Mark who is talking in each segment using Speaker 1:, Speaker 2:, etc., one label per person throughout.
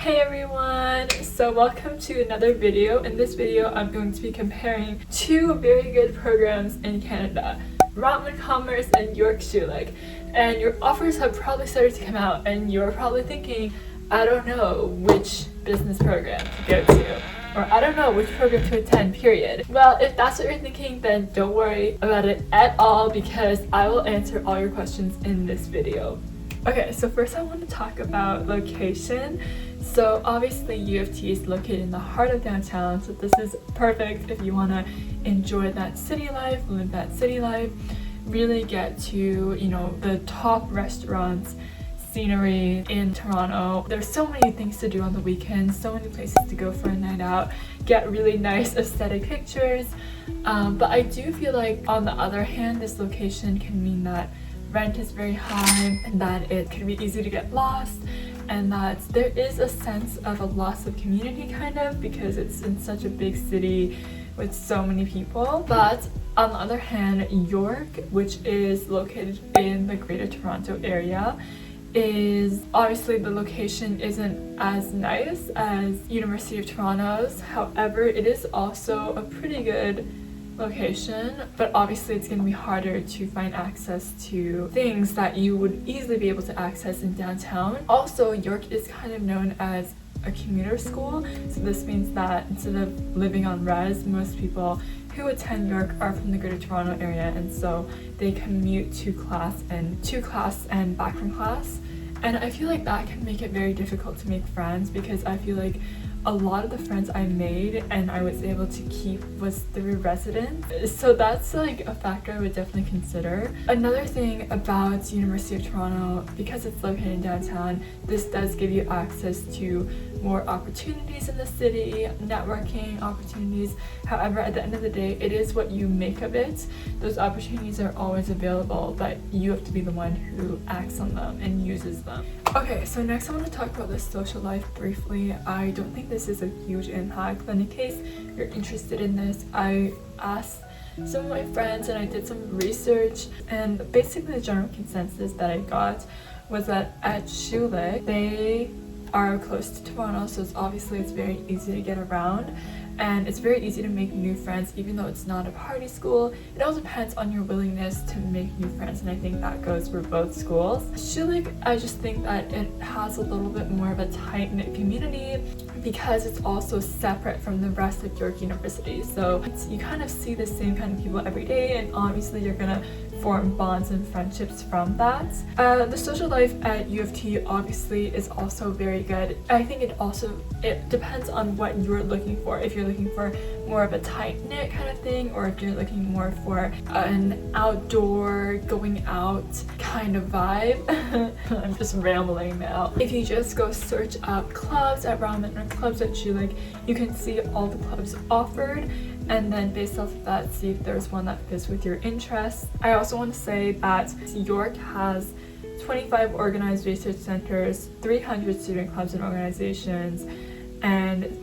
Speaker 1: Hey everyone! So welcome to another video. In this video, I'm going to be comparing two very good programs in Canada, Rotman Commerce and York Schulich. And your offers have probably started to come out and you're probably thinking, I don't know which business program to go to, or I don't know which program to attend, period. Well, if that's what you're thinking, then don't worry about it at all because I will answer all your questions in this video. Okay, so first I want to talk about location. So obviously U of T is located in the heart of downtown, so this is perfect if you want to enjoy that city life, live that city life, really get to, the top restaurants, scenery in Toronto. There's so many things to do on the weekends, so many places to go for a night out, get really nice aesthetic pictures. But I do feel like on the other hand, this location can mean that rent is very high and that it can be easy to get lost, and that there is a sense of a loss of community kind of because it's in such a big city with so many people. But on the other hand, York, which is located in the Greater Toronto area, is obviously the location isn't as nice as University of Toronto's. However, it is also a pretty good location, but obviously it's going to be harder to find access to things that you would easily be able to access in downtown. Also, York is kind of known as a commuter school, so this means that instead of living on res, most people who attend York are from the Greater Toronto area, and so they commute to class and back from class. And I feel like that can make it very difficult to make friends because I feel like a lot of the friends I made and I was able to keep was through residence. So that's like a factor I would definitely consider. Another thing about University of Toronto, because it's located in downtown, this does give you access to more opportunities in the city, networking opportunities. However, at the end of the day, it is what you make of it. Those opportunities are always available, but you have to be the one who acts on them and uses them. Okay, so next I want to talk about the social life briefly. I don't think this is a huge impact, but in case you're interested in this, I asked some of my friends and I did some research, and basically the general consensus that I got was that at Schulich, they are close to Toronto, so it's very easy to get around and it's very easy to make new friends even though it's not a party school. It all depends on your willingness to make new friends, and I think that goes for both schools. Schulich, I just think that it has a little bit more of a tight-knit community because it's also separate from the rest of York University, so you kind of see the same kind of people every day, and obviously you're gonna form bonds and friendships from that. The social life at U of T obviously is also very good. I think it depends on what you're looking for. If you're looking for more of a tight-knit kind of thing, or if you're looking more for an outdoor, going out kind of vibe. I'm just rambling now. If you just go search up clubs at Rotman or clubs at Schulich, you can see all the clubs offered, and then based off of that, see if there's one that fits with your interests. I also want to say that York has 25 organized research centers, 300 student clubs and organizations, and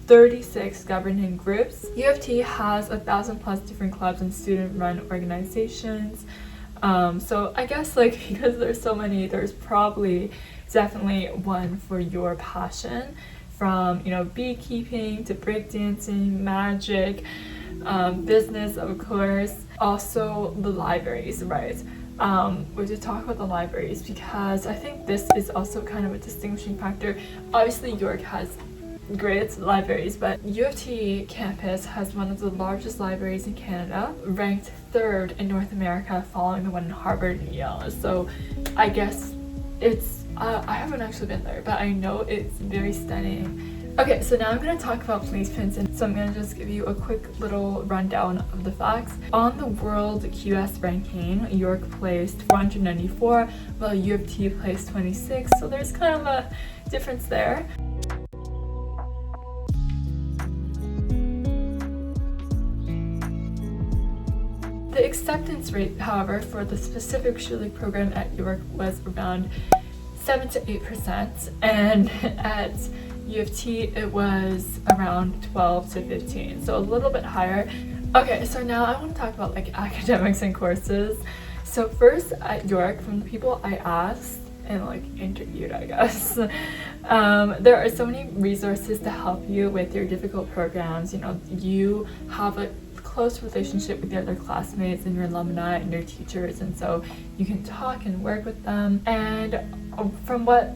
Speaker 1: 36 governing groups. U of T has 1,000 plus different clubs and student-run organizations. So I guess because there's so many, there's probably definitely one for your passion. From beekeeping to breakdancing, magic, business, of course. Also the libraries, right? We should talk about the libraries because I think this is also kind of a distinguishing factor. Obviously York has great libraries, but U of T campus has one of the largest libraries in Canada, ranked 3rd in North America, following the one in Harvard and Yale. So I guess it's I haven't actually been there, but I know it's very stunning. Okay, so now I'm going to talk about placements, and so I'm going to just give you a quick little rundown of the facts. On the World QS ranking, York placed 494, while U of T placed 26, so there's kind of a difference there. The acceptance rate, however, for the specific Schulich program at York was around 7 to 8%, and at U of T it was around 12 to 15, so a little bit higher. Okay, so now I want to talk about academics and courses. So first at York, from the people I asked and interviewed, I guess, There are so many resources to help you with your difficult programs. You know, you have a close relationship with your other classmates and your alumni and your teachers, and so you can talk and work with them. And from what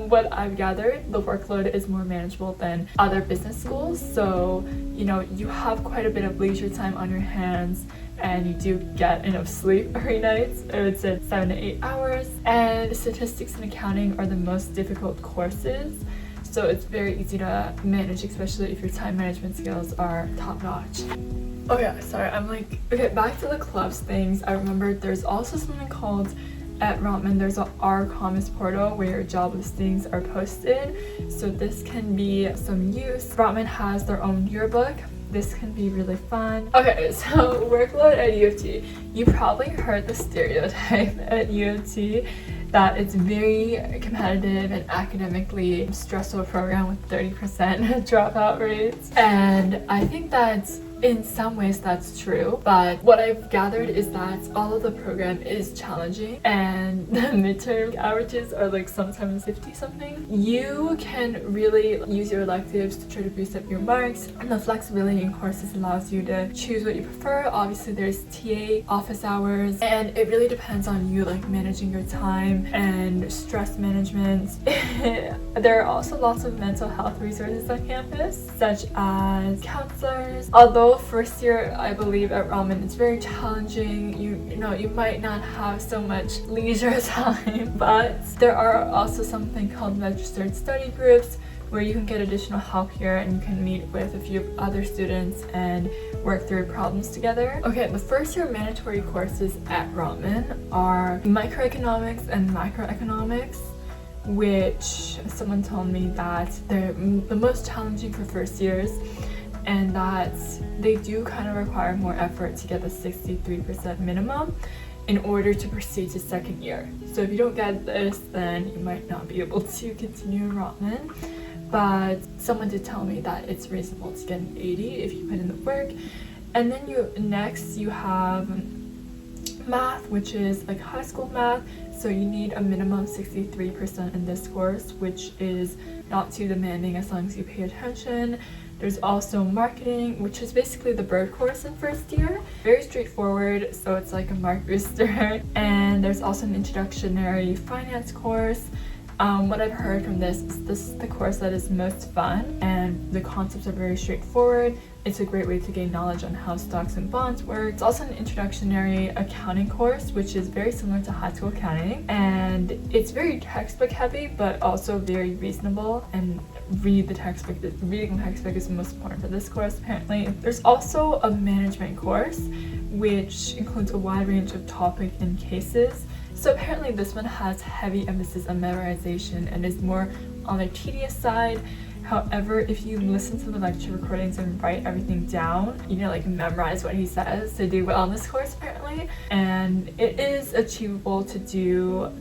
Speaker 1: what I've gathered, the workload is more manageable than other business schools. So, you know, you have quite a bit of leisure time on your hands, and you do get enough sleep every night. I would say 7 to 8 hours. And statistics and accounting are the most difficult courses, so it's very easy to manage, especially if your time management skills are top notch. Okay, sorry, okay, back to the clubs things. I remember there's also something called, at Rotman, there's our commerce portal where your job listings are posted, so this can be some use. Rotman has their own yearbook. This can be really fun. Okay, so workload at U of T. You probably heard the stereotype at U of T that it's very competitive and academically stressful program with 30% dropout rates. And I think that's, in some ways that's true, but what I've gathered is that all of the program is challenging and the midterm averages are like sometimes 50 something. You can really use your electives to try to boost up your marks, and the flexibility in courses allows you to choose what you prefer. Obviously there's TA, office hours, and it really depends on you, like managing your time and stress management. There are also lots of mental health resources on campus, such as counselors. Although first year, I believe at Rotman, it's very challenging. You know, you might not have so much leisure time, but there are also something called registered study groups where you can get additional help here, and you can meet with a few other students and work through problems together. Okay, the first year mandatory courses at Rotman are microeconomics and macroeconomics, which someone told me that they're the most challenging for first years, and that they do kind of require more effort to get the 63% minimum in order to proceed to second year. So if you don't get this, then you might not be able to continue in Rotman. But someone did tell me that it's reasonable to get an 80 if you put in the work. And then next you have math, which is like high school math. So you need a minimum 63% in this course, which is not too demanding as long as you pay attention. There's also marketing, which is basically the bird course in first year. Very straightforward, so it's like a mark booster. And there's also an introductory finance course. What I've heard from this is the course that is most fun, and the concepts are very straightforward. It's a great way to gain knowledge on how stocks and bonds work. It's also an introductory accounting course, which is very similar to high school accounting, and it's very textbook heavy, but also very reasonable, and reading the textbook is the most important for this course apparently. There's also a management course, which includes a wide range of topic and cases. So apparently this one has heavy emphasis on memorization and is more on the tedious side. However, if you listen to the lecture recordings and write everything down, you know, like memorize what he says to do well in this course apparently. And it is achievable to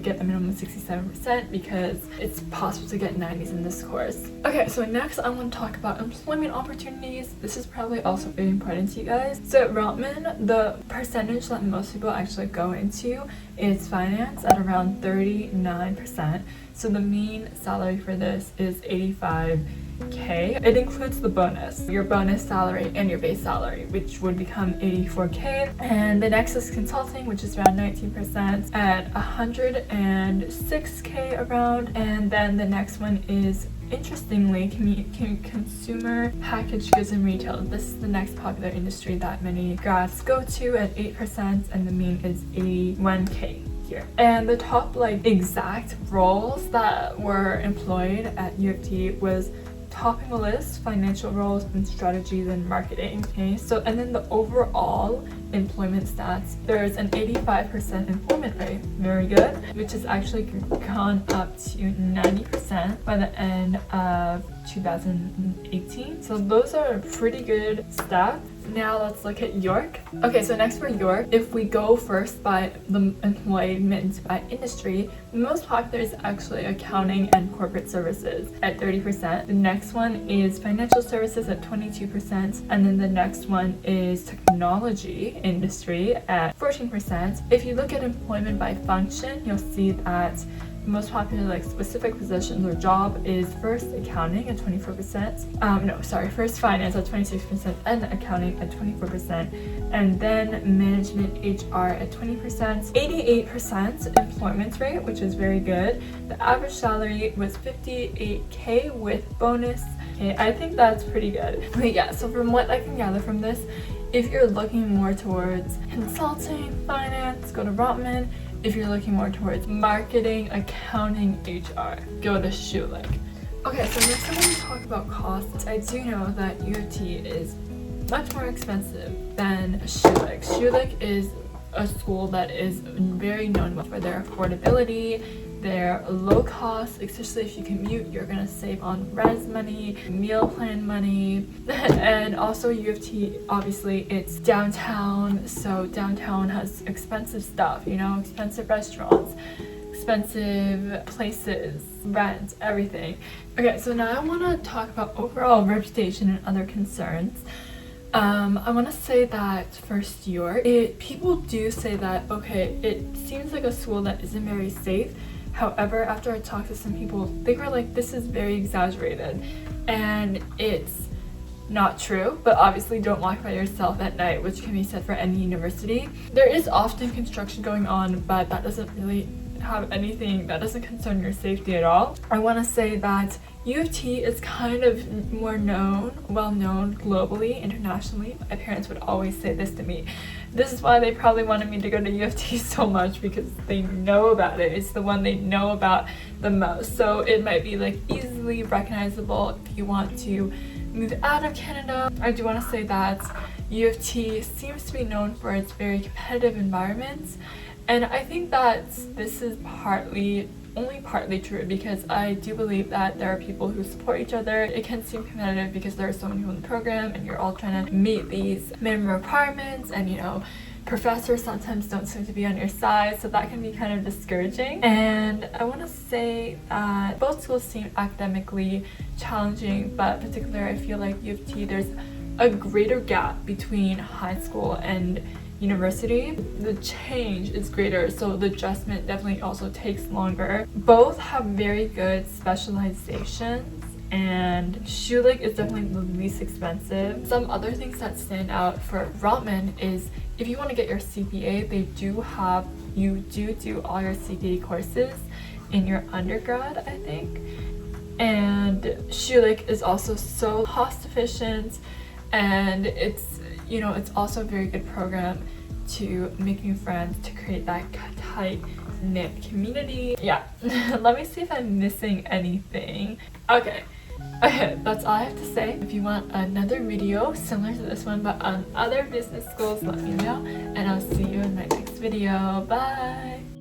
Speaker 1: get the minimum 67% because it's possible to get 90s in this course. Okay, so next I want to talk about employment opportunities. This is probably also very important to you guys. So at Rotman, the percentage that most people actually go into is finance at around 39%. So the mean salary for this is $85K. It includes the bonus, your bonus salary and your base salary, which would become $84K. And the next is consulting, which is around 19% at $106K around. And then the next one is, interestingly, consumer packaged goods and retail. This is the next popular industry that many grads go to at 8%, and the mean is $81K. Here. And the top exact roles that were employed at U of T was topping the list, financial roles and strategies and marketing. Okay, so and then the overall employment stats, there's an 85% employment rate, very good, which has actually gone up to 90% by the end of 2018. So those are pretty good stats. Now let's look at York. Okay, so next for York, if we go first by the employment by industry, the most popular is actually accounting and corporate services at 30%. The next one is financial services at 22%, and then the next one is technology industry at 14%. If you look at employment by function, you'll see that most popular like specific positions or job is first accounting at 24%. First finance at 26%, and accounting at 24%, and then management HR at 20%. 88% employment rate, which is very good. The average salary was $58K with bonus. Okay, I think that's pretty good. But yeah, so from what I can gather from this, if you're looking more towards consulting, finance, go to Rotman. If you're looking more towards marketing, accounting, HR, go to Schulich. Okay, so next I'm going to talk about costs. I do know that U of T is much more expensive than Schulich. Schulich is a school that is very known for their affordability, their low cost, especially if you commute, you're gonna save on res money, meal plan money, and also U of T, obviously it's downtown, so downtown has expensive stuff, you know, expensive restaurants, expensive places, rent, everything. Okay, so now I want to talk about overall reputation and other concerns. I want to say that first year, people do say that, okay, it seems like a school that isn't very safe. However, after I talked to some people, they were like, this is very exaggerated, and it's not true. But obviously don't walk by yourself at night, which can be said for any university. There is often construction going on, but that doesn't really have anything, that doesn't concern your safety at all. I want to say that U of T is kind of more well known globally, internationally. My parents would always say this to me. This is why they probably wanted me to go to U of T so much, because they know about it. It's the one they know about the most. So it might be like easily recognizable if you want to move out of Canada. I do want to say that U of T seems to be known for its very competitive environments. And I think that this is only partly true, because I do believe that there are people who support each other. It can seem competitive because there are so many people in the program and you're all trying to meet these minimum requirements, and you know, professors sometimes don't seem to be on your side, so that can be kind of discouraging. And I want to say that both schools seem academically challenging, but particularly I feel like U of T, there's a greater gap between high school and university. The change is greater, so the adjustment definitely also takes longer. Both have very good specializations, and Schulich is definitely the least expensive. Some other things that stand out for Rotman is if you want to get your CPA, you do all your CPA courses in your undergrad, I think. And Schulich is also so cost efficient, and it's also a very good program to make new friends, to create that tight-knit community. Yeah, let me see if I'm missing anything. Okay, that's all I have to say. If you want another video similar to this one but on other business schools, let me know, and I'll see you in my next video. Bye!